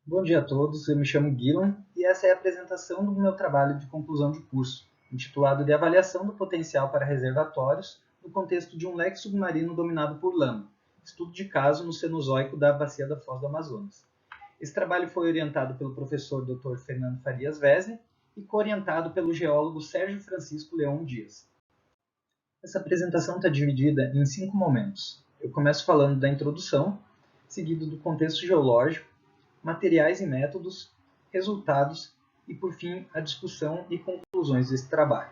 Bom dia a todos, eu me chamo Guilherme e essa é a apresentação do meu trabalho de conclusão de curso, intitulado de Avaliação do Potencial para Reservatórios no contexto de um leque submarino dominado por lama, estudo de caso no Cenozoico da Bacia da Foz do Amazonas. Esse trabalho foi orientado pelo professor Dr. Fernando Farias Wesley e co-orientado pelo geólogo Sérgio Francisco Leão Dias. Essa apresentação está dividida em 5 momentos. Eu começo falando da introdução, seguido do contexto geológico, materiais e métodos, resultados e, por fim, a discussão e conclusões desse trabalho.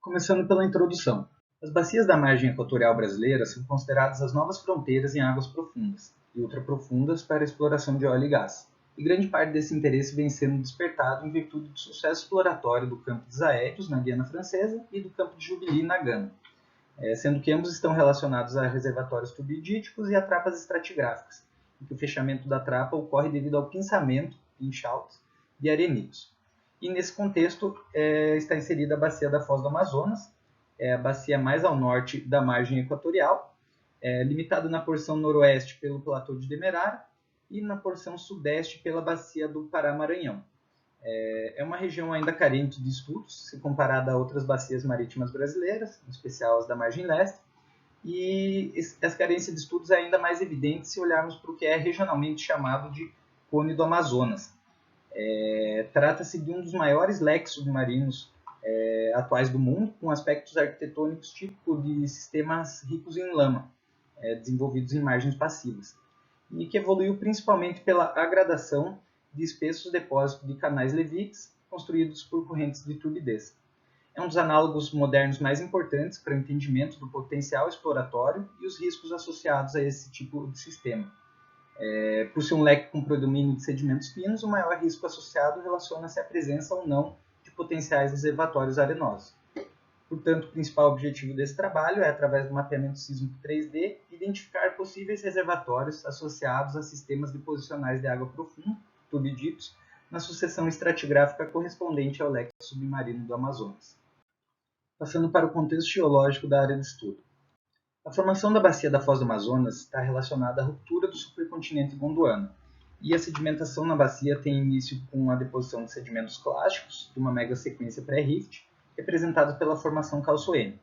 Começando pela introdução. As bacias da margem equatorial brasileira são consideradas as novas fronteiras em águas profundas e ultraprofundas para a exploração de óleo e gás. E grande parte desse interesse vem sendo despertado em virtude do sucesso exploratório do campo de Zaédios, na Guiana Francesa, e do campo de Jubilee, na Gana, sendo que ambos estão relacionados a reservatórios turbidíticos e a trapas estratigráficas, em que o fechamento da trapa ocorre devido ao pinçamento, pinch-out, de arenitos. E nesse contexto está inserida a bacia da Foz do Amazonas, a bacia mais ao norte da margem equatorial, limitada na porção noroeste pelo platô de Demerara e na porção sudeste pela bacia do Pará-Maranhão. É uma região ainda carente de estudos, se comparada a outras bacias marítimas brasileiras, em especial as da margem leste, e essa carência de estudos é ainda mais evidente se olharmos para o que é regionalmente chamado de Cone do Amazonas. Trata-se de um dos maiores leques submarinos atuais do mundo, com aspectos arquitetônicos típicos de sistemas ricos em lama, desenvolvidos em margens passivas, e que evoluiu principalmente pela agradação de espessos depósitos de canais levites construídos por correntes de turbidez. É um dos análogos modernos mais importantes para o entendimento do potencial exploratório e os riscos associados a esse tipo de sistema. Por ser um leque com predomínio de sedimentos finos, o maior risco associado relaciona-se à presença ou não de potenciais reservatórios arenosos. Portanto, o principal objetivo desse trabalho é, através do mapeamento sísmico 3D, identificar possíveis reservatórios associados a sistemas deposicionais de água profunda, turbiditos, na sucessão estratigráfica correspondente ao leque submarino do Amazonas. Passando para o contexto geológico da área de estudo. A formação da bacia da Foz do Amazonas está relacionada à ruptura do supercontinente Gondwana, e a sedimentação na bacia tem início com a deposição de sedimentos clásticos de uma megasequência pré-rift, representada pela formação calçoene.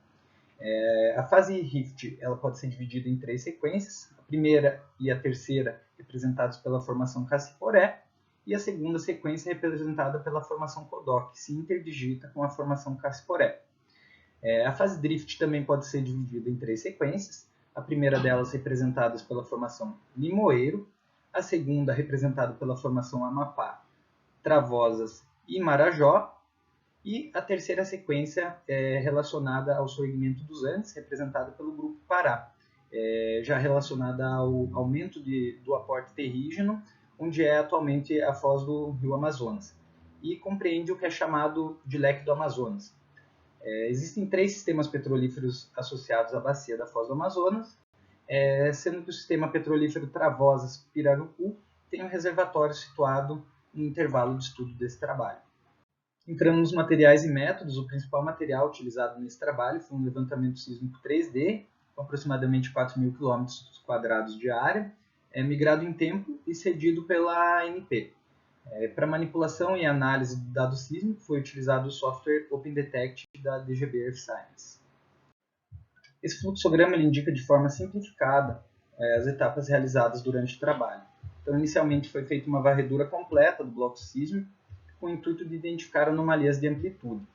A fase rift ela pode ser dividida em 3 sequências, a primeira e a terceira representadas pela formação Cassiporé, e a segunda sequência representada pela formação Kodok, que se interdigita com a formação Cassiporé. A fase drift também pode ser dividida em 3 sequências, a primeira delas representada pela formação Limoeiro, a segunda representada pela formação Amapá, Travasas e Marajó, e a terceira sequência relacionada ao segmento dos Andes, representada pelo grupo Pará, já relacionada ao aumento do aporte terrígeno, onde é atualmente a foz do rio Amazonas, e compreende o que é chamado de leque do Amazonas. Existem 3 sistemas petrolíferos associados à bacia da Foz do Amazonas, sendo que o sistema petrolífero Travasas-Pirarucu tem um reservatório situado no intervalo de estudo desse trabalho. Entrando nos materiais e métodos, o principal material utilizado nesse trabalho foi um levantamento sísmico 3D, com aproximadamente 4.000 km² de área, migrado em tempo e cedido pela ANP. Para manipulação e análise de dados sísmicos, foi utilizado o software OpenDetect da DGB Earth Science. Esse fluxograma ele indica de forma simplificada as etapas realizadas durante o trabalho. Então, inicialmente foi feita uma varredura completa do bloco sísmico, com o intuito de identificar anomalias de amplitude.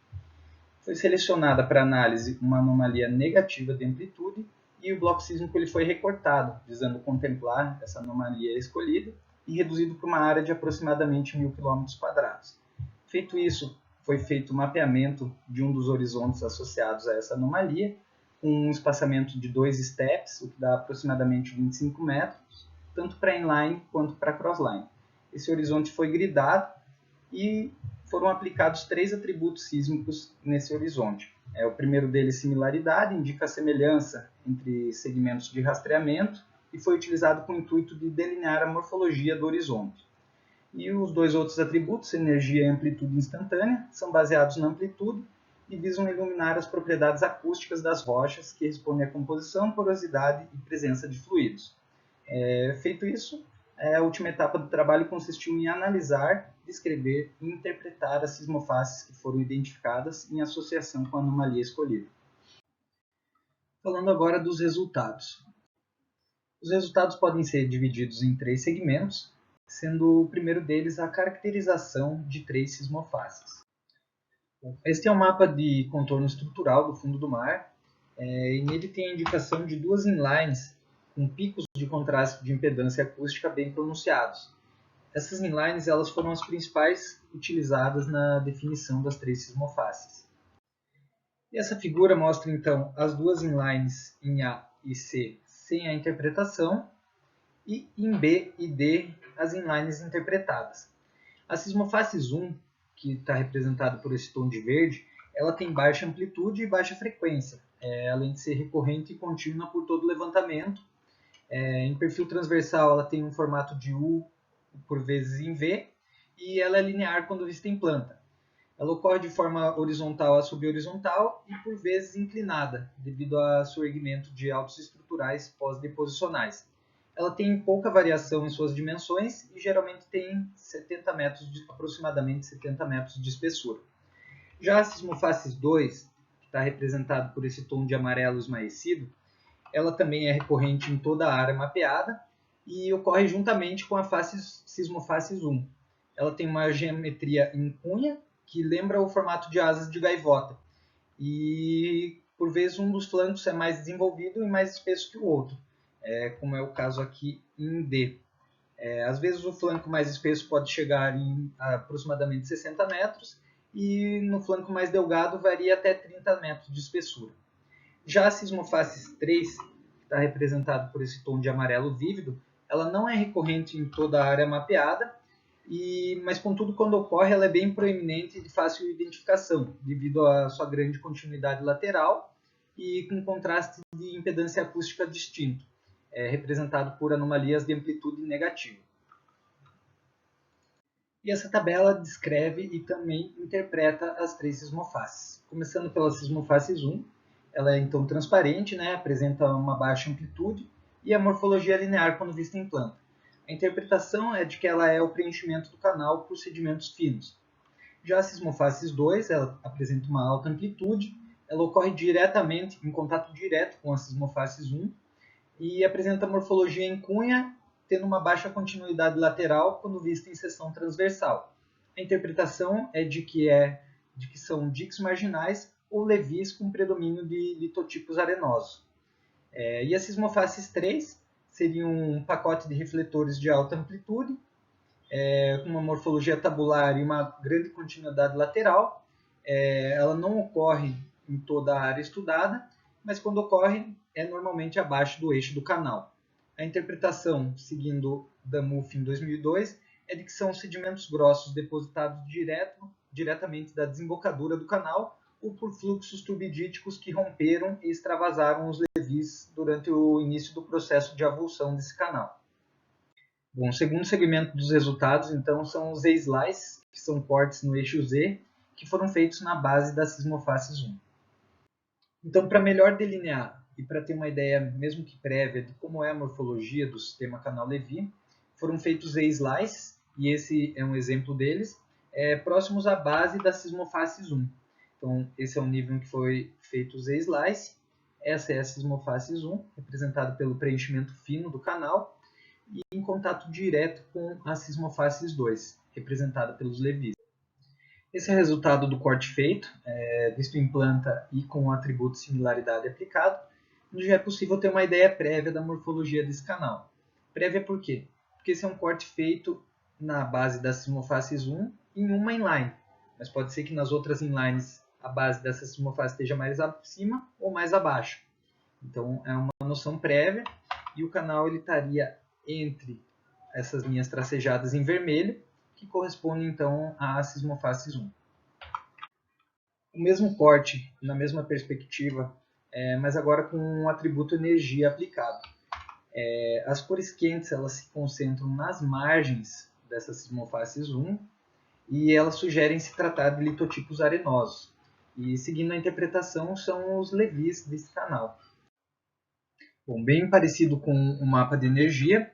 Foi selecionada para análise uma anomalia negativa de amplitude e o bloco sísmico ele foi recortado, visando contemplar essa anomalia escolhida e reduzido para uma área de aproximadamente 1.000 km². Feito isso, foi feito o mapeamento de um dos horizontes associados a essa anomalia, com um espaçamento de 2 steps, o que dá aproximadamente 25 metros, tanto para inline quanto para crossline. Esse horizonte foi gridado e foram aplicados 3 atributos sísmicos nesse horizonte. O primeiro deles, similaridade, indica a semelhança entre segmentos de rastreamento e foi utilizado com o intuito de delinear a morfologia do horizonte. E os 2 outros atributos, energia e amplitude instantânea, são baseados na amplitude e visam iluminar as propriedades acústicas das rochas que respondem à composição, porosidade e presença de fluidos. Feito isso, A última etapa do trabalho consistiu em analisar, descrever e interpretar as sismofaces que foram identificadas em associação com a anomalia escolhida. Falando agora dos resultados. Os resultados podem ser divididos em 3 segmentos, sendo o primeiro deles a caracterização de 3 sismofaces. Este é um mapa de contorno estrutural do fundo do mar, e nele tem a indicação de 2 inlines com picos de contraste de impedância acústica bem pronunciados. Essas inlines elas foram as principais utilizadas na definição das 3 sismofaces. E essa figura mostra então as 2 inlines em A e C sem a interpretação, e em B e D as inlines interpretadas. A sismoface zoom, que está representada por esse tom de verde, ela tem baixa amplitude e baixa frequência, além de ser recorrente e contínua por todo o levantamento. Em perfil transversal ela tem um formato de U por vezes em V, e ela é linear quando vista em planta. Ela ocorre de forma horizontal a subhorizontal e por vezes inclinada, devido ao surgimento de altos estruturais pós-deposicionais. Ela tem pouca variação em suas dimensões e geralmente tem aproximadamente 70 metros de espessura. Já a sismoface 2, que está representado por esse tom de amarelo esmaecido, ela também é recorrente em toda a área mapeada e ocorre juntamente com a sismoface zoom. Ela tem uma geometria em cunha, que lembra o formato de asas de gaivota. E, por vezes, um dos flancos é mais desenvolvido e mais espesso que o outro, como é o caso aqui em D. Às vezes, o flanco mais espesso pode chegar em aproximadamente 60 metros e no flanco mais delgado varia até 30 metros de espessura. Já a sismoface 3, que está representado por esse tom de amarelo vívido, ela não é recorrente em toda a área mapeada, mas contudo quando ocorre ela é bem proeminente e de fácil identificação, devido à sua grande continuidade lateral e com contraste de impedância acústica distinto, representado por anomalias de amplitude negativa. E essa tabela descreve e também interpreta as 3 sismofaces. Começando pela sismoface zoom, ela é então transparente, apresenta uma baixa amplitude e a morfologia linear quando vista em planta. A interpretação é de que ela é o preenchimento do canal por sedimentos finos. Já a sismoface 2, ela apresenta uma alta amplitude, ela ocorre diretamente, em contato direto com a sismoface 1 e apresenta morfologia em cunha, tendo uma baixa continuidade lateral quando vista em seção transversal. A interpretação é de que são diques marginais ou levis com predomínio de litotipos arenosos. E a sismoface 3 seria um pacote de refletores de alta amplitude, com uma morfologia tabular e uma grande continuidade lateral. Ela não ocorre em toda a área estudada, mas quando ocorre é normalmente abaixo do eixo do canal. A interpretação, seguindo Damuf em 2002, é de que são sedimentos grossos depositados diretamente da desembocadura do canal ou por fluxos turbidíticos que romperam e extravasaram os levis durante o início do processo de avulsão desse canal. Bom, o segundo segmento dos resultados, então, são os Z-slices, que são cortes no eixo Z, que foram feitos na base da sismoface 1. Então, para melhor delinear e para ter uma ideia, mesmo que prévia, de como é a morfologia do sistema canal-Levy, foram feitos Z-slices, e esse é um exemplo deles, próximos à base da sismoface 1. Então, esse é o nível em que foi feito o Z-slice. Essa é a sismoface 1, representada pelo preenchimento fino do canal, e em contato direto com a sismoface 2, representada pelos levis. Esse é o resultado do corte feito, visto em planta e com o atributo similaridade aplicado, onde já é possível ter uma ideia prévia da morfologia desse canal. Prévia por quê? Porque esse é um corte feito na base da sismoface 1 em uma inline, mas pode ser que nas outras inlines a base dessa sismoface esteja mais acima ou mais abaixo. Então é uma noção prévia e o canal ele estaria entre essas linhas tracejadas em vermelho, que correspondem então à sismoface 1. O mesmo corte, na mesma perspectiva, mas agora com um atributo energia aplicado. As cores quentes elas se concentram nas margens dessa sismoface 1 e elas sugerem se tratar de litotipos arenosos. E seguindo a interpretação, são os levis desse canal. Bom, bem parecido com o mapa de energia,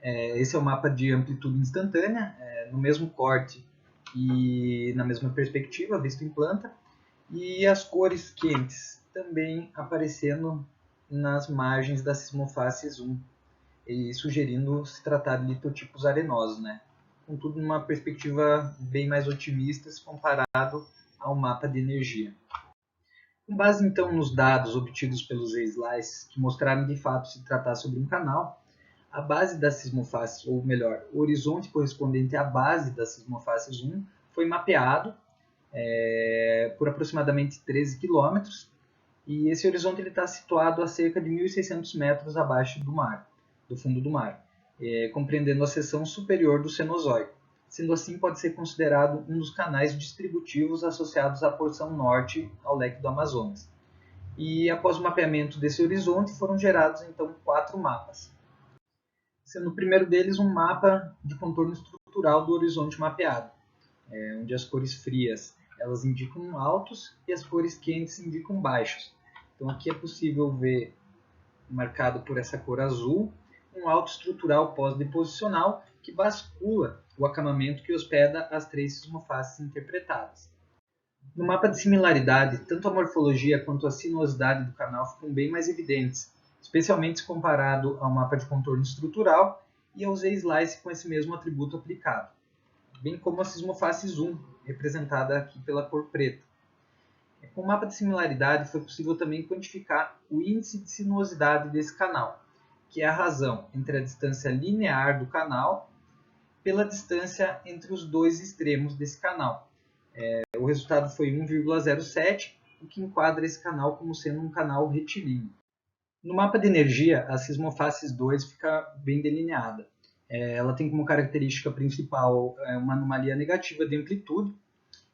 Esse é o mapa de amplitude instantânea, no mesmo corte e na mesma perspectiva, visto em planta, e as cores quentes também aparecendo nas margens das sismofaces 1, e sugerindo se tratar de litotipos arenosos, né? Contudo, numa perspectiva bem mais otimista se comparado ao mapa de energia. Com base então nos dados obtidos pelos Z-Slice, que mostraram de fato se tratar sobre um canal, a base da sismoface, ou melhor, o horizonte correspondente à base da sismoface 1 foi mapeado por aproximadamente 13 quilômetros, e esse horizonte está situado a cerca de 1.600 metros abaixo do mar, do fundo do mar, compreendendo a seção superior do Cenozoico. Sendo assim, pode ser considerado um dos canais distributivos associados à porção norte ao leque do Amazonas. E após o mapeamento desse horizonte, foram gerados então 4 mapas, sendo o primeiro deles um mapa de contorno estrutural do horizonte mapeado, onde as cores frias elas indicam altos e as cores quentes indicam baixos. Então aqui é possível ver, marcado por essa cor azul, um alto estrutural pós-deposicional que bascula o acamamento que hospeda as 3 sismofaces interpretadas. No mapa de similaridade, tanto a morfologia quanto a sinuosidade do canal ficam bem mais evidentes, especialmente se comparado ao mapa de contorno estrutural e ao Z-Slice com esse mesmo atributo aplicado, bem como a sismofaces 1, representada aqui pela cor preta. Com o mapa de similaridade foi possível também quantificar o índice de sinuosidade desse canal, que é a razão entre a distância linear do canal pela distância entre os dois extremos desse canal. O resultado foi 1,07, o que enquadra esse canal como sendo um canal retilíneo. No mapa de energia, a sismofaces 2 fica bem delineada. Ela tem como característica principal uma anomalia negativa de amplitude,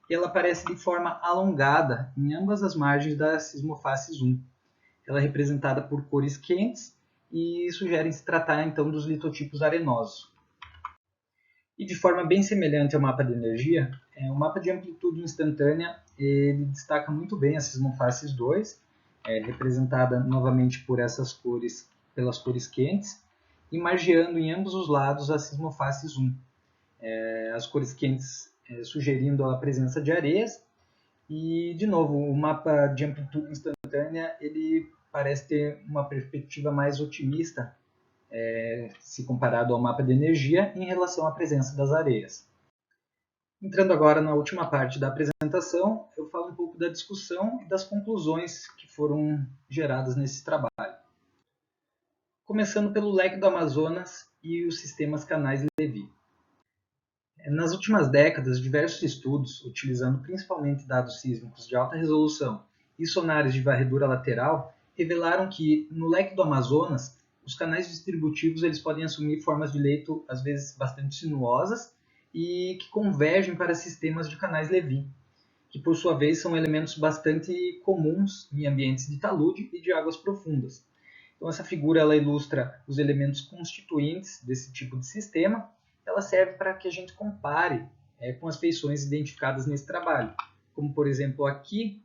e ela aparece de forma alongada em ambas as margens da sismofaces 1. Ela é representada por cores quentes e sugere se tratar então dos litotipos arenosos. E de forma bem semelhante ao mapa de energia, o mapa de amplitude instantânea ele destaca muito bem a sismofaces 2, representada novamente por essas cores, pelas cores quentes, e margeando em ambos os lados a sismofaces 1. As cores quentes sugerindo a presença de areias, e de novo o mapa de amplitude instantânea ele parece ter uma perspectiva mais otimista se comparado ao mapa de energia em relação à presença das areias. Entrando agora na última parte da apresentação, eu falo um pouco da discussão e das conclusões que foram geradas nesse trabalho. Começando pelo leque do Amazonas e os sistemas canais Levi. Nas últimas décadas, diversos estudos, utilizando principalmente dados sísmicos de alta resolução e sonares de varredura lateral, revelaram que, no leque do Amazonas, os canais distributivos eles podem assumir formas de leito, às vezes, bastante sinuosas e que convergem para sistemas de canais Levi, que, por sua vez, são elementos bastante comuns em ambientes de talude e de águas profundas. Então, essa figura ela ilustra os elementos constituintes desse tipo de sistema. Ela serve para que a gente compare com as feições identificadas nesse trabalho. Como, por exemplo, aqui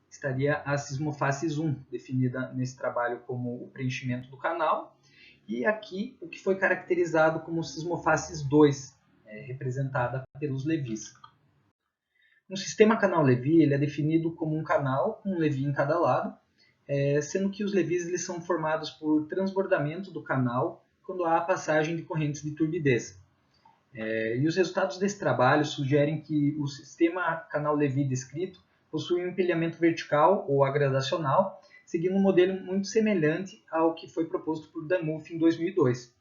estaria a sismofaces 1, definida nesse trabalho como o preenchimento do canal, e aqui o que foi caracterizado como sismofaces 2, representada pelos levis. Um sistema canal Levi ele é definido como um canal com um levi em cada lado, sendo que os levis eles são formados por transbordamento do canal quando há a passagem de correntes de turbidez. E os resultados desse trabalho sugerem que o sistema canal Levi descrito possui um empilhamento vertical ou agradacional, seguindo um modelo muito semelhante ao que foi proposto por Damuth em 2002,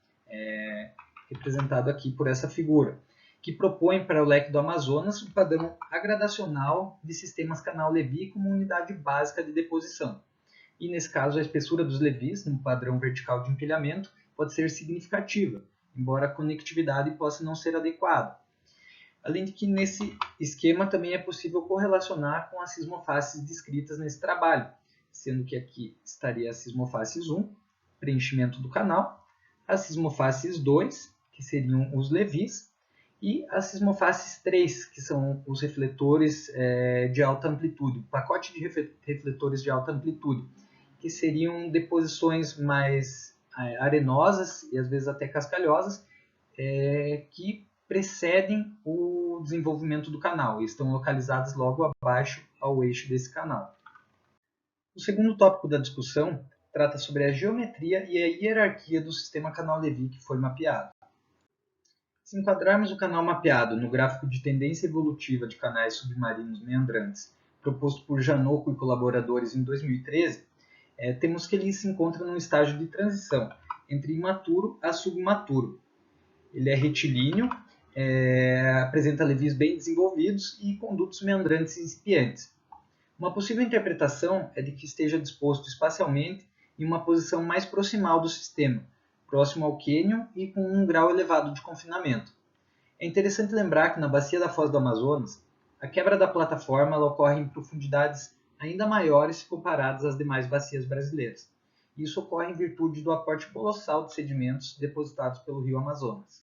representado aqui por essa figura, que propõe para o leque do Amazonas um padrão agradacional de sistemas canal Levi como unidade básica de deposição. E nesse caso, a espessura dos levis, no padrão vertical de empilhamento, pode ser significativa, embora a conectividade possa não ser adequada. Além de que nesse esquema também é possível correlacionar com as sismofaces descritas nesse trabalho, sendo que aqui estaria a sismofaces 1, preenchimento do canal, a sismofaces 2, que seriam os levis, e as sismofaces 3, que são os refletores de alta amplitude, o pacote de refletores de alta amplitude, que seriam deposições mais arenosas e às vezes até cascalhosas, que precedem o desenvolvimento do canal e estão localizadas logo abaixo ao eixo desse canal. O segundo tópico da discussão trata sobre a geometria e a hierarquia do sistema canal-Levy que foi mapeado. Se enquadrarmos o canal mapeado no gráfico de tendência evolutiva de canais submarinos meandrantes proposto por Janoco e colaboradores em 2013, temos que ele se encontra num estágio de transição entre imaturo a submaturo. Ele é retilíneo, apresenta levis bem desenvolvidos e condutos meandrantes incipientes. Uma possível interpretação é de que esteja disposto espacialmente em uma posição mais proximal do sistema, próximo ao cânion e com um grau elevado de confinamento. É interessante lembrar que na bacia da Foz do Amazonas, a quebra da plataforma ocorre em profundidades ainda maiores se comparadas às demais bacias brasileiras. Isso ocorre em virtude do aporte colossal de sedimentos depositados pelo rio Amazonas.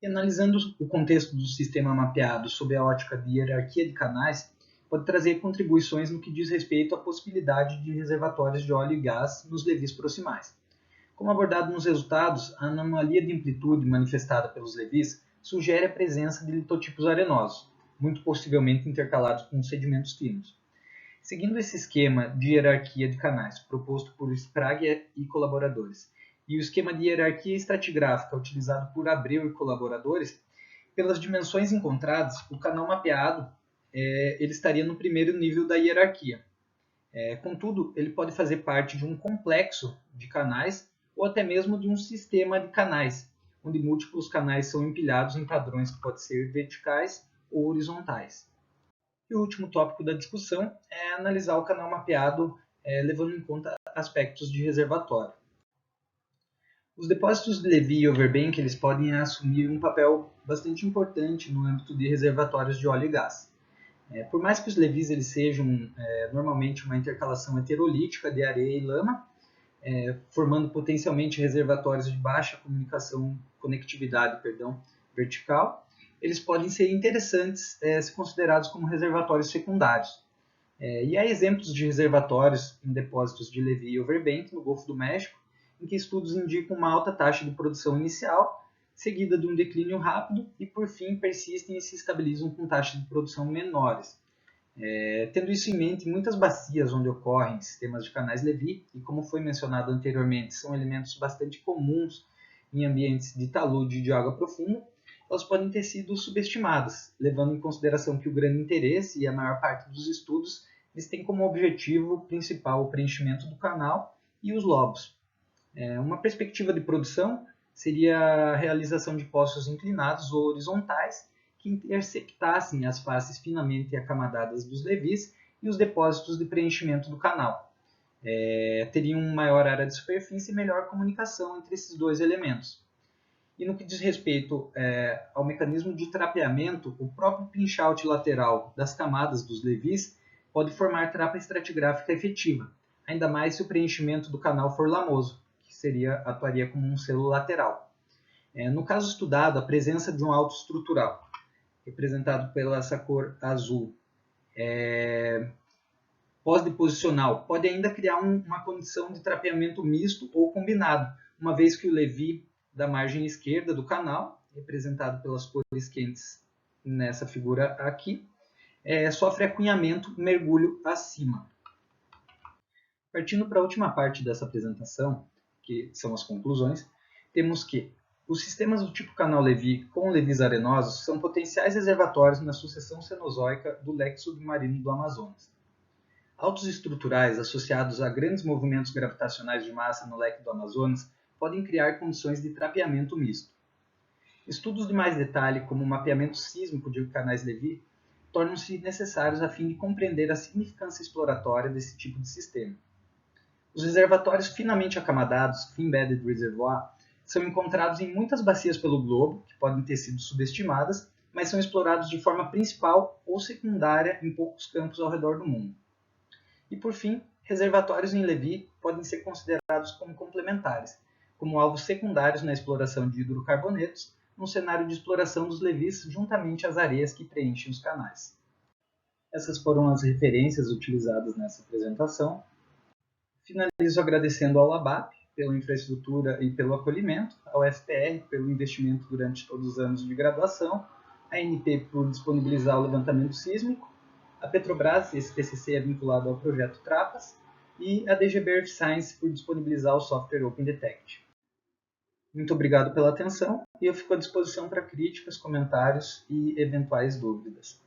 E analisando o contexto do sistema mapeado sob a ótica de hierarquia de canais, pode trazer contribuições no que diz respeito à possibilidade de reservatórios de óleo e gás nos levis proximais. Como abordado nos resultados, a anomalia de amplitude manifestada pelos levis sugere a presença de litotipos arenosos, muito possivelmente intercalados com sedimentos finos. Seguindo esse esquema de hierarquia de canais proposto por Sprague e colaboradores, e o esquema de hierarquia estratigráfica utilizado por Abreu e colaboradores, pelas dimensões encontradas, o canal mapeado ele estaria no primeiro nível da hierarquia. Contudo, ele pode fazer parte de um complexo de canais ou até mesmo de um sistema de canais, onde múltiplos canais são empilhados em padrões que podem ser verticais ou horizontais. E o último tópico da discussão é analisar o canal mapeado levando em conta aspectos de reservatório. Os depósitos de Levy e Overbank eles podem assumir um papel bastante importante no âmbito de reservatórios de óleo e gás. Por mais que os levis eles sejam normalmente uma intercalação heterolítica de areia e lama, formando potencialmente reservatórios de baixa conectividade vertical, eles podem ser interessantes se considerados como reservatórios secundários. E há exemplos de reservatórios em depósitos de Levy e Overbank no Golfo do México, em que estudos indicam uma alta taxa de produção inicial, seguida de um declínio rápido e, por fim, persistem e se estabilizam com taxas de produção menores. Tendo isso em mente, muitas bacias onde ocorrem sistemas de canais Levy, e como foi mencionado anteriormente, são elementos bastante comuns em ambientes de talude de água profunda, elas podem ter sido subestimadas, levando em consideração que o grande interesse e a maior parte dos estudos eles têm como objetivo principal o preenchimento do canal e os lobos. Uma perspectiva de produção seria a realização de poços inclinados ou horizontais que intersectassem as faces finamente acamadadas dos levis e os depósitos de preenchimento do canal. Teriam maior área de superfície e melhor comunicação entre esses dois elementos. E no que diz respeito ao mecanismo de trapeamento, o próprio pinch-out lateral das camadas dos levis pode formar trapa estratigráfica efetiva, ainda mais se o preenchimento do canal for lamoso, que atuaria como um selo lateral. No caso estudado, a presença de um alto estrutural, representado pela essa cor azul, pós-deposicional, pode ainda criar uma condição de trapeamento misto ou combinado, uma vez que o levi da margem esquerda do canal, representado pelas cores quentes nessa figura aqui, sofre acunhamento mergulho acima. Partindo para a última parte dessa apresentação, que são as conclusões, temos que os sistemas do tipo canal Levy com levis arenosos são potenciais reservatórios na sucessão cenozoica do leque submarino do Amazonas. Altos estruturais associados a grandes movimentos gravitacionais de massa no leque do Amazonas podem criar condições de trapeamento misto. Estudos de mais detalhe, como o mapeamento sísmico de canais Levy, tornam-se necessários a fim de compreender a significância exploratória desse tipo de sistema. Os reservatórios finamente acamadados, fin-bedded reservoir, são encontrados em muitas bacias pelo globo, que podem ter sido subestimadas, mas são explorados de forma principal ou secundária em poucos campos ao redor do mundo. E por fim, reservatórios em Levy podem ser considerados como complementares, como alvos secundários na exploração de hidrocarbonetos, num cenário de exploração dos levis juntamente às areias que preenchem os canais. Essas foram as referências utilizadas nessa apresentação. Finalizo agradecendo ao LABAP pela infraestrutura e pelo acolhimento, a UFPR pelo investimento durante todos os anos de graduação, a ANP por disponibilizar o levantamento sísmico, a Petrobras, esse TCC é vinculado ao projeto Trapas, e a DGB Earth Science por disponibilizar o software OpenDetect. Muito obrigado pela atenção e eu fico à disposição para críticas, comentários e eventuais dúvidas.